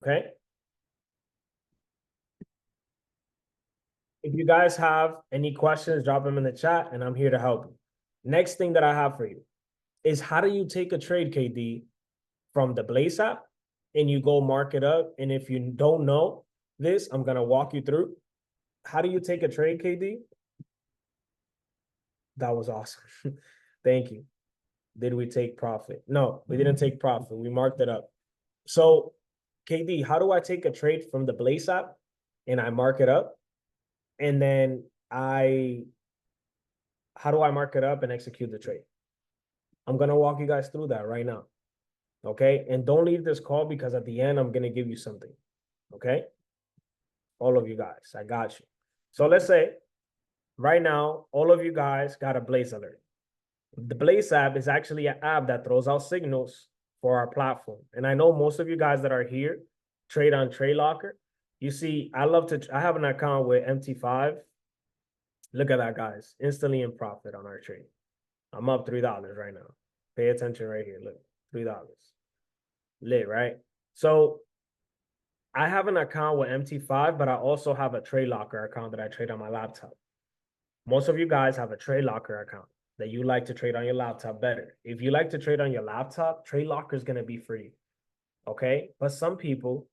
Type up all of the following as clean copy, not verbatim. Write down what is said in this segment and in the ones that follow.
Okay. If you guys have any questions, drop them in the chat and I'm here to help you. Next thing that I have for you is how do you take a trade, KD, from the Blaze app and you go mark it up. And if you don't know this, I'm going to walk you through. How do you take a trade, KD? That was awesome. Thank you. Did we take profit? No, we didn't take profit. We marked it up. So, KD, how do I take a trade from the Blaze app and I mark it up? And then how do I mark it up and execute the trade? I'm going to walk you guys through that right now. Okay. And don't leave this call because at the end, I'm going to give you something. Okay. All of you guys, I got you. So let's say right now, all of you guys got a Blaze alert. The Blaze app is actually an app that throws out signals for our platform. And I know most of you guys that are here trade on Trade Locker. You see, I have an account with MT5. Look at that, guys. Instantly in profit on our trade. I'm up $3 right now. Pay attention right here. Look, $3. Lit, right? So I have an account with MT5, but I also have a Trade Locker account that I trade on my laptop. Most of you guys have a Trade Locker account that you like to trade on your laptop better. If you like to trade on your laptop, Trade Locker is going to be free. Okay? But some people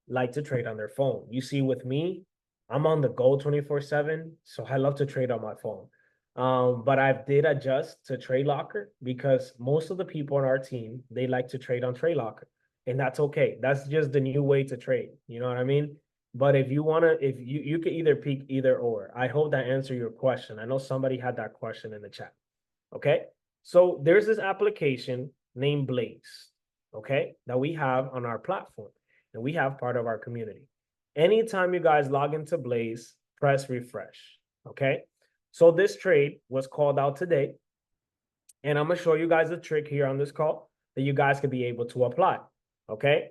like to trade on their phone. You see, with me, I'm on the go 24/7, so I love to trade on my phone. But I did adjust to Trade Locker because most of the people on our team, they like to trade on Trade Locker. And that's okay. That's just the new way to trade. You know what I mean? But if you want to, if you can either pick either or. I hope that answered your question. I know somebody had that question in the chat. Okay. So there's this application named Blaze, okay, that we have on our platform and we have part of our community. Anytime you guys log into Blaze, press refresh. Okay. So this trade was called out today. And I'm going to show you guys a trick here on this call that you guys could be able to apply. Okay.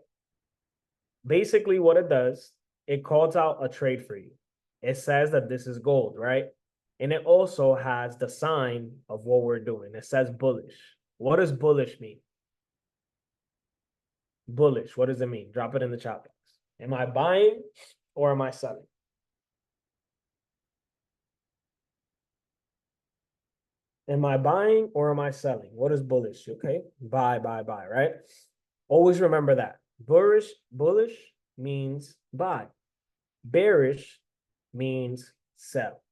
Basically what it does, it calls out a trade for you. It says that this is gold, right? And it also has the sign of what we're doing. It says bullish. What does bullish mean? Bullish, what does it mean? Drop it in the chat box. Am I buying or am I selling? Am I buying or am I selling? What is bullish? Okay, buy, right? Always remember that. Bullish means buy. Bearish means sell.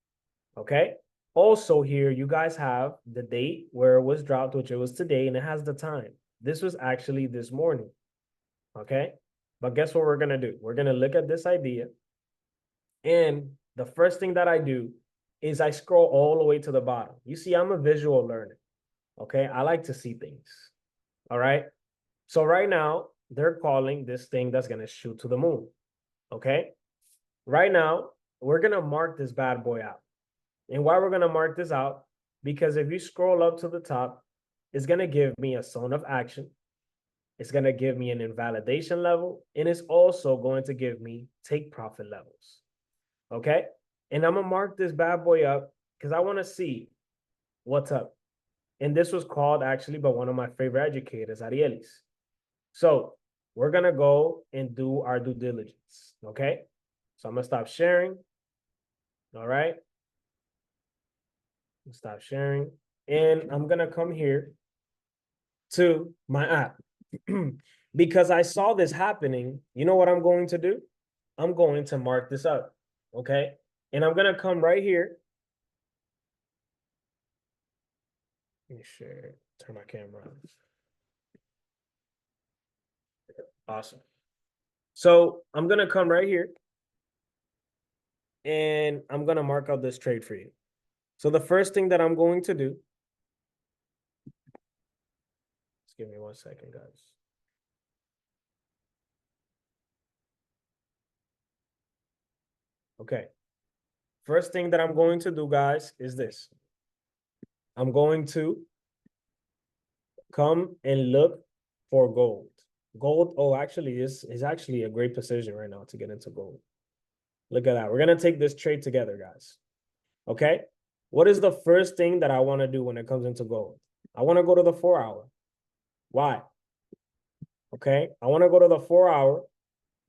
Okay. Also here, you guys have the date where it was dropped, which it was today, and it has the time. This was actually this morning. Okay. But guess what we're going to do? We're going to look at this idea. And the first thing that I do is I scroll all the way to the bottom. You see, I'm a visual learner. Okay. I like to see things. All right. So right now, they're calling this thing that's going to shoot to the moon. Okay. Right now, we're going to mark this bad boy out. And why we're going to mark this out? Because if you scroll up to the top, it's going to give me a zone of action. It's going to give me an invalidation level. And it's also going to give me take profit levels. Okay. And I'm going to mark this bad boy up because I want to see what's up. And this was called actually by one of my favorite educators, Arielis. So we're going to go and do our due diligence. Okay. So I'm going to stop sharing. All right. Stop sharing. And I'm going to come here to my app. Because I saw this happening, you know what I'm going to do? I'm going to mark this up. Okay. And I'm going to come right here. Let me share, turn my camera on. Awesome. So I'm going to come right here. And I'm going to mark out this trade for you. So the first thing that I'm going to do, just give me 1 second, guys. Okay. First thing that I'm going to do, guys, is this. I'm going to come and look for gold. Gold, oh, actually, is actually a great position right now to get into gold. Look at that. We're going to take this trade together, guys. Okay. What is the first thing that I want to do when it comes into gold? I want to go to the 4 hour. Why? Okay. I want to go to the 4 hour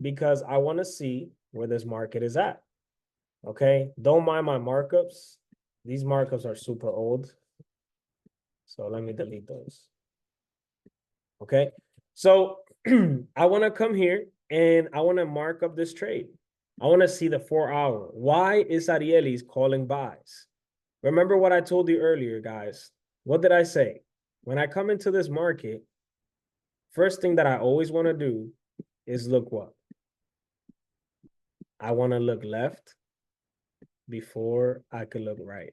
because I want to see where this market is at. Okay, don't mind my markups. These markups are super old. So let me delete those. Okay, so I want to come here and I want to mark up this trade. I want to see the 4 hour. Why is Ariely's calling buys? Remember what I told you earlier, guys. What did I say? When I come into this market, first thing that I always want to do is look what? I want to look left before I could look right.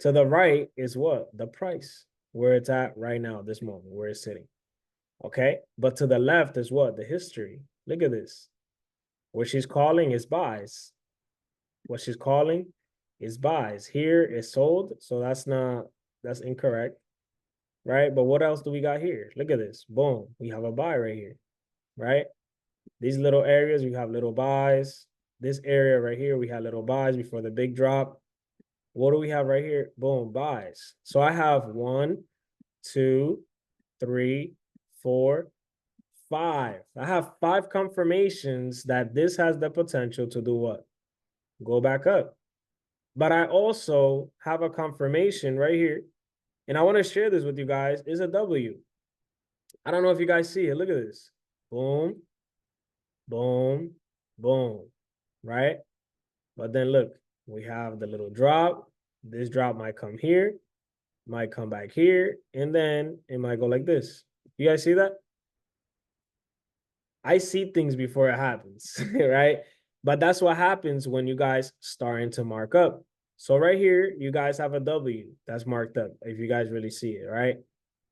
To the right is what? The price, where it's at right now, this moment, where it's sitting. Okay, but to the left is what? The history. Look at this. What she's calling is buys. What she's calling is buys. Here is sold, so that's incorrect, right? But what else do we got here? Look at this. Boom, we have a buy right here, right? These little areas, we have little buys. This area right here, we had little buys before the big drop. What do we have right here? Boom, buys. So I have 1, 2, 3, 4, 5. I have 5 confirmations that this has the potential to do what? Go back up. But I also have a confirmation right here, and I want to share this with you guys, is a W. I don't know if you guys see it. Look at this. Boom, boom, boom, right? But then look, we have the little drop. This drop might come here, might come back here, and then it might go like this. You guys see that? I see things before it happens, right? But that's what happens when you guys starting to mark up. So right here, you guys have a W that's marked up, if you guys really see it, right?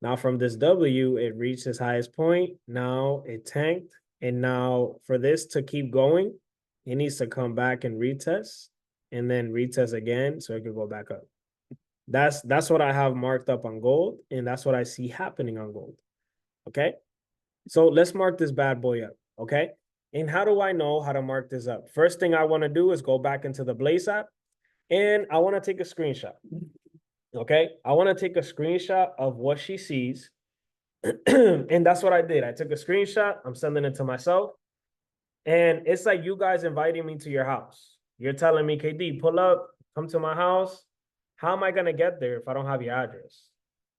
Now from this W, it reached its highest point. Now it tanked. And now for this to keep going, it needs to come back and retest and then retest again so it could go back up. That's what I have marked up on gold, and that's what I see happening on gold. Okay, so let's mark this bad boy up. Okay, and how do I know how to mark this up? First thing I want to do is go back into the Blaze app, and I want to take a screenshot. Okay, I want to take a screenshot of what she sees, and that's what I did. I took a screenshot. I'm sending it to myself, and it's like you guys inviting me to your house. You're telling me, KD, pull up, come to my house. How am I going to get there if I don't have your address?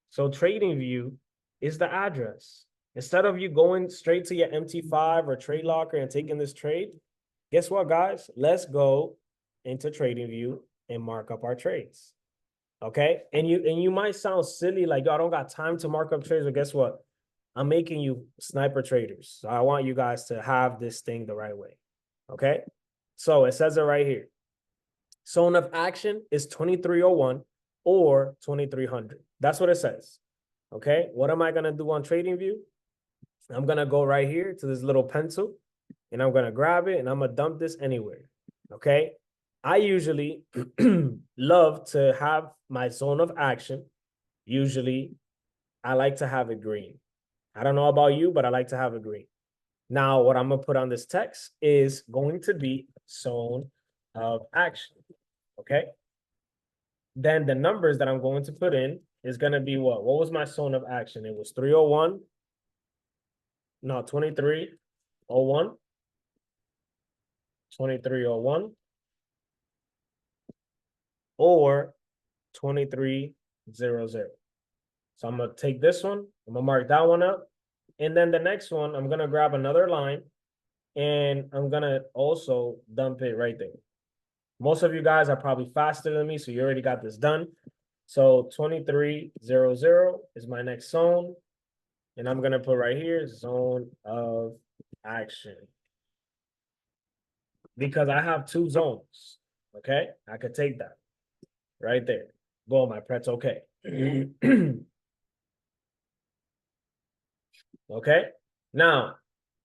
So TradingView is the address. Instead of you going straight to your MT5 or Trade Locker and taking this trade, guess what, guys? Let's go into TradingView and mark up our trades. Okay? And you might sound silly, like, yo, I don't got time to mark up trades, but guess what? I'm making you sniper traders. So I want you guys to have this thing the right way. Okay? So it says it right here. Zone of action is 2301 or 2300. That's what it says. Okay, what am I going to do on TradingView? I'm going to go right here to this little pencil, and I'm going to grab it, and I'm going to dump this anywhere. Okay, I usually love to have my zone of action. Usually, I like to have it green. I don't know about you, but I like to have it green. Now, what I'm going to put on this text is going to be zone of action. Okay, then the numbers that I'm going to put in is going to be what? What was my zone of action? It was 301. No, 2301. 2301. Or 2300. So I'm going to take this one. I'm going to mark that one up. And then the next one, I'm going to grab another line. And I'm going to also dump it right there. Most of you guys are probably faster than me, so you already got this done. So 2300 is my next zone. And I'm going to put right here, zone of action. Because I have 2 zones, okay? I could take that right there. Boom, my pret's okay. Okay? Now,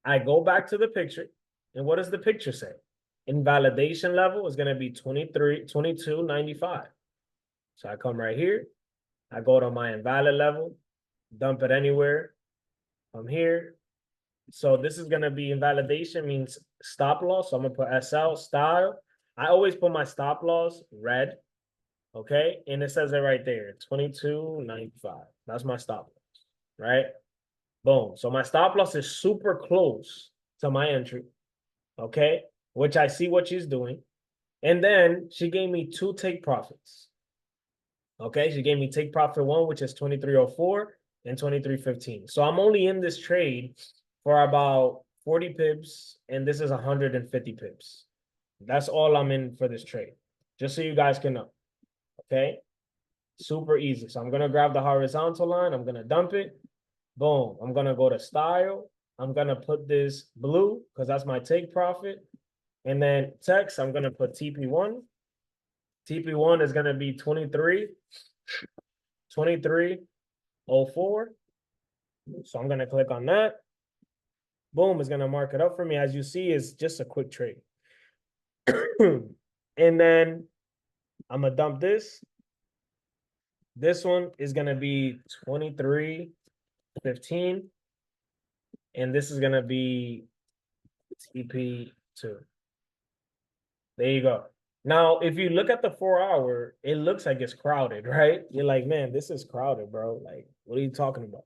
I go back to the picture. And what does the picture say? Invalidation level is going to be 2295. So I come right here. I go to my invalid level, dump it anywhere. I'm here. So this is going to be invalidation, means stop loss. So I'm going to put SL style. I always put my stop loss red. Okay. And it says it right there, 2295. That's my stop loss, right? Boom. So my stop loss is super close to my entry, okay, which I see what she's doing. And then she gave me two take profits. Okay, she gave me take profit one, which is 2304 and 2315. So I'm only in this trade for about 40 pips, and this is 150 pips. That's all I'm in for this trade, just so you guys can know. Okay, super easy. So I'm gonna grab the horizontal line, I'm gonna dump it. Boom, I'm gonna go to style. I'm gonna put this blue because that's my take profit. And then text, I'm gonna put TP1. TP1 is gonna be 2304. So I'm gonna click on that. Boom, it's gonna mark it up for me. As you see, it's just a quick trade. And then I'm gonna dump this. This one is gonna be 2315. And this is gonna be TP2. There you go. Now, if you look at the 4 hour, it looks like it's crowded, right? You're like, man, this is crowded, bro. Like, what are you talking about?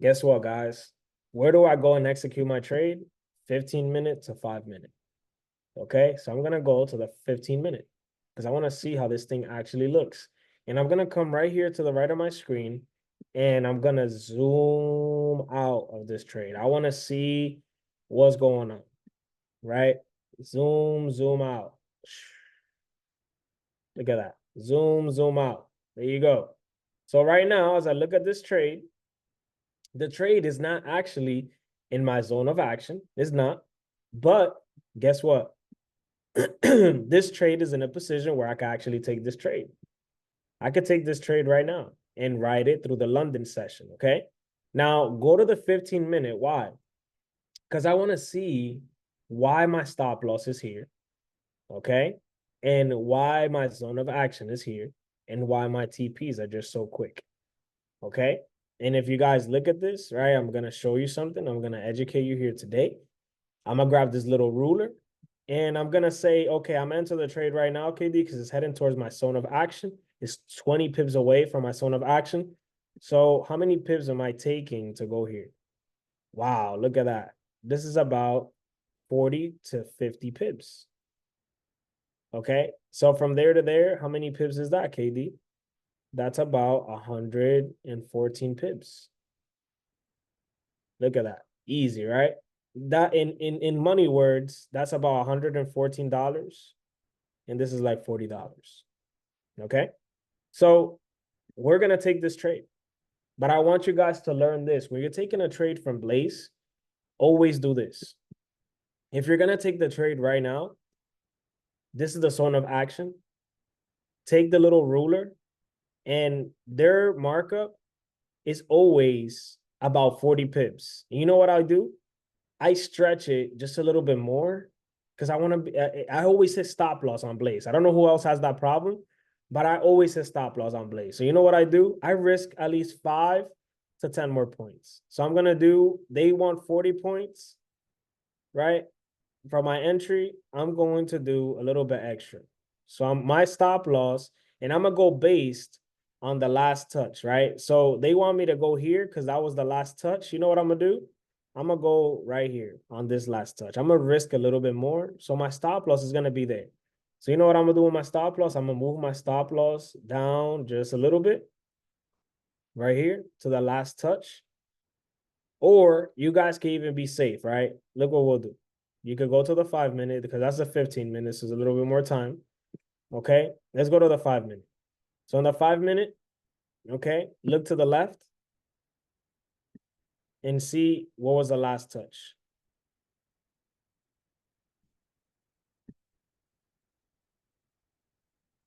Guess what, guys? Where do I go and execute my trade? 15-minute to 5-minute. Okay, so I'm gonna go to the 15-minute because I want to see how this thing actually looks. And I'm gonna come right here to the right of my screen and I'm gonna zoom out of this trade. I want to see what's going on, right? Zoom out. Look at that. Zoom out. There you go. So right now, as I look at this trade, the trade is not actually in my zone of action. It's not. But guess what? This trade is in a position where I can actually take this trade. I could take this trade right now and ride it through the London session, okay? Now, go to the 15-minute. Why? Because I want to see why my stop loss is here, okay? And why my zone of action is here, and why my TPs are just so quick, okay? And if you guys look at this, right, I'm going to show you something. I'm going to educate you here today. I'm going to grab this little ruler, and I'm going to say, okay, I'm entering the trade right now, KD, because it's heading towards my zone of action. It's 20 pips away from my zone of action. So how many pips am I taking to go here? Wow, look at that. This is about 40 to 50 pips. Okay, so from there to there, how many pips is that, KD? That's about 114 pips. Look at that. Easy, right? That in money words, that's about $114. And this is like $40. Okay, so we're gonna take this trade. But I want you guys to learn this. When you're taking a trade from Blaze, always do this. If you're gonna take the trade right now, this is the zone of action. Take the little ruler, and their markup is always about 40 pips. And you know what I do? I stretch it just a little bit more because I want to be, I always hit stop loss on Blaze. I don't know who else has that problem, but I always hit stop loss on Blaze. So you know what I do? I risk at least 5 to 10 more points. So I'm going to do, they want 40 points, right? For my entry, I'm going to do a little bit extra. So my stop loss, and I'm going to go based on the last touch, right? So they want me to go here because that was the last touch. You know what I'm going to do? I'm going to go right here on this last touch. I'm going to risk a little bit more. So my stop loss is going to be there. So you know what I'm going to do with my stop loss? I'm going to move my stop loss down just a little bit right here to the last touch. Or you guys can even be safe, right? Look what we'll do. You could go to the 5-minute because that's the 15 minutes. Is a little bit more time. Okay, let's go to the 5-minute. So on the 5-minute, okay, look to the left and see what was the last touch.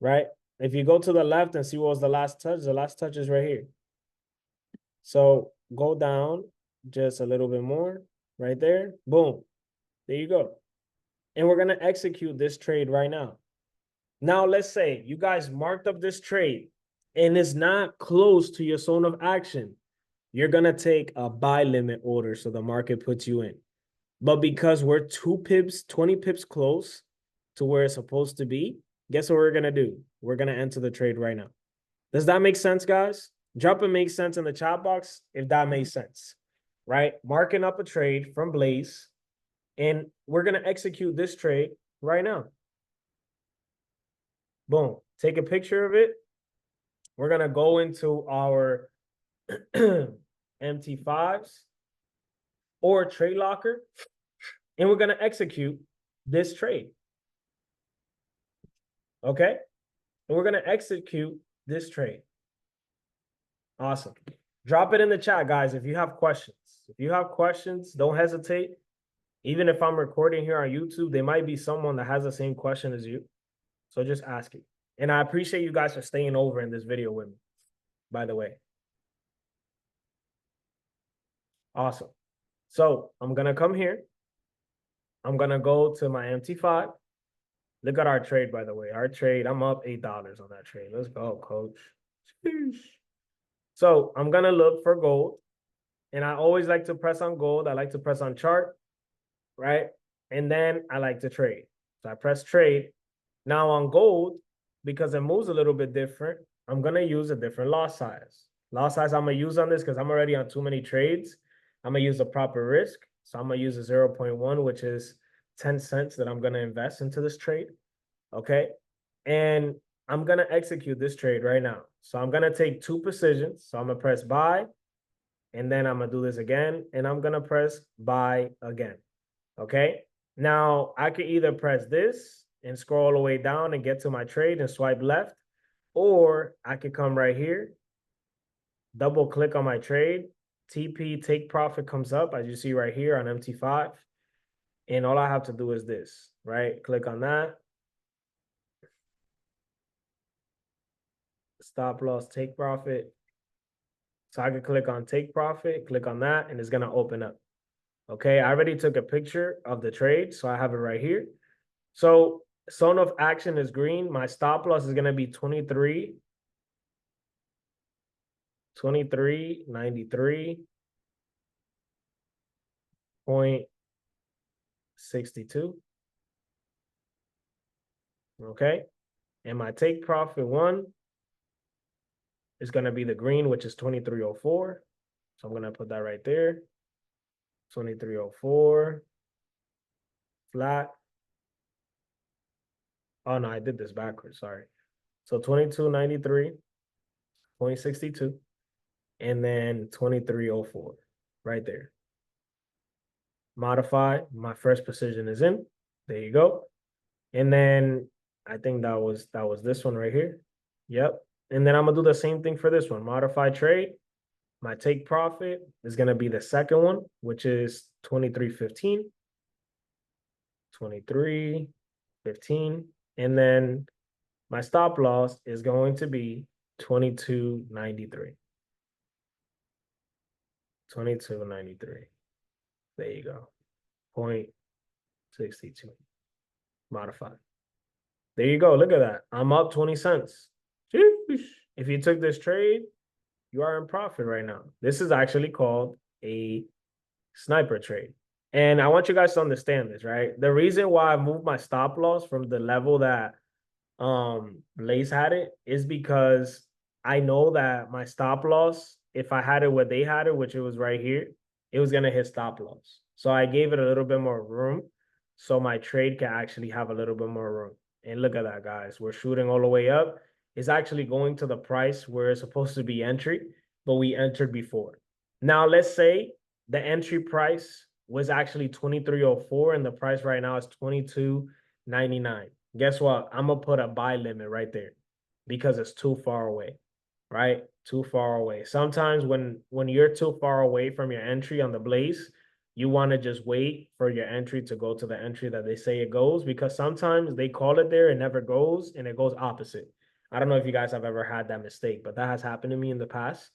Right? If you go to the left and see what was the last touch is right here. So go down just a little bit more right there. Boom. There you go. And we're going to execute this trade right now. Now, let's say you guys marked up this trade and it's not close to your zone of action. You're going to take a buy limit order so the market puts you in. But because we're 2 pips, 20 pips close to where it's supposed to be, guess what we're going to do? We're going to enter the trade right now. Does that make sense, guys? Drop a makes sense in the chat box if that makes sense, right? Marking up a trade from Blaze, And we're going to execute this trade right now. Boom. Take a picture of it. We're going to go into our MT5s or trade locker, and we're going to execute this trade. Okay? And we're going to execute this trade. Awesome. Drop it in the chat, guys, if you have questions. If you have questions, don't hesitate. Even if I'm recording here on YouTube, there might be someone that has the same question as you. So just ask it. And I appreciate you guys for staying over in this video with me, by the way. Awesome. So I'm going to come here. I'm going to go to my MT5. Look at our trade, by the way. Our trade, I'm up $8 on that trade. Let's go, coach. Sheesh. So I'm going to look for gold. And I always like to press on gold. I like to press on chart, right? And then I like to trade. So I press trade. Now on gold, because it moves a little bit different, I'm going to use a different lot size. Lot size I'm going to use on this because I'm already on too many trades. I'm going to use the proper risk. So I'm going to use a 0.1, which is 10 cents that I'm going to invest into this trade. Okay. And I'm going to execute this trade right now. So I'm going to take 2 positions. So I'm going to press buy. And then I'm going to do this again. And I'm going to press buy again. Okay. Now I could either press this and scroll all the way down and get to my trade and swipe left. Or I could come right here, double click on my trade. TP take profit comes up, as you see right here on MT5. And all I have to do is this, right? Click on that. Stop loss, take profit. So I can click on take profit, click on that, and it's going to open up. Okay, I already took a picture of the trade, so I have it right here. So zone of action is green. My stop loss is going to be 23.62. Okay, and my take profit one is going to be the green, which is 23.04. So I'm going to put that right there. 23.04 flat. Oh no, I did this backwards. Sorry. So 2293.62 and then 23.04 right there. Modify. My first position is in. There you go. And then I think that was this one right here. Yep. And then I'm gonna do the same thing for this one. Modify trade. My take profit is gonna be the second one, which is 23.15. 23.15. And then my stop loss is going to be 22.93. 22.93. There you go. 0.62. Modified. There you go. Look at that. I'm up 20 cents. If you took this trade, you are in profit right now. This is actually called a sniper trade. And I want you guys to understand this, right? The reason why I moved my stop loss from the level that Blaze had it is because I know that my stop loss, if I had it where they had it, which it was right here, it was going to hit stop loss. So I gave it a little bit more room so my trade can actually have a little bit more room. And look at that, guys. We're shooting all the way up. It's actually going to the price where it's supposed to be entry, but we entered before. Now, let's say the entry price was actually 23.04 and the price right now is 22.99. Guess what? I'm going to put a buy limit right there because it's too far away, right? Too far away. Sometimes when you're too far away from your entry on the Blaze, you want to just wait for your entry to go to the entry that they say it goes, because sometimes they call it there, it never goes, and it goes opposite. I don't know if you guys have ever had that mistake, but that has happened to me in the past,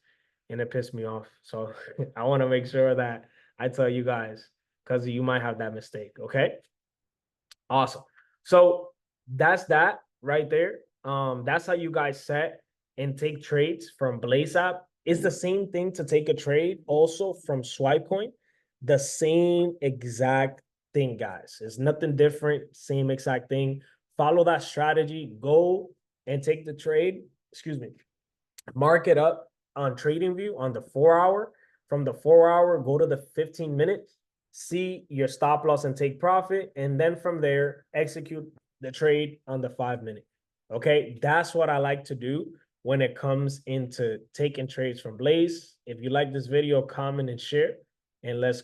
and it pissed me off. So I want to make sure that I tell you guys, because you might have that mistake, okay? Awesome. So that's that right there. That's how you guys set and take trades from Blaze app. It's the same thing to take a trade also from Swipecoin. The same exact thing, guys. It's nothing different, same exact thing. Follow that strategy, go and take the trade, excuse me, mark it up on TradingView on the 4 hour. From the 4 hour, go to the 15 minute, see your stop loss and take profit, and then from there, execute the trade on the 5 minute. Okay, that's what I like to do when it comes into taking trades from Blaze. If you like this video, comment and share, and let's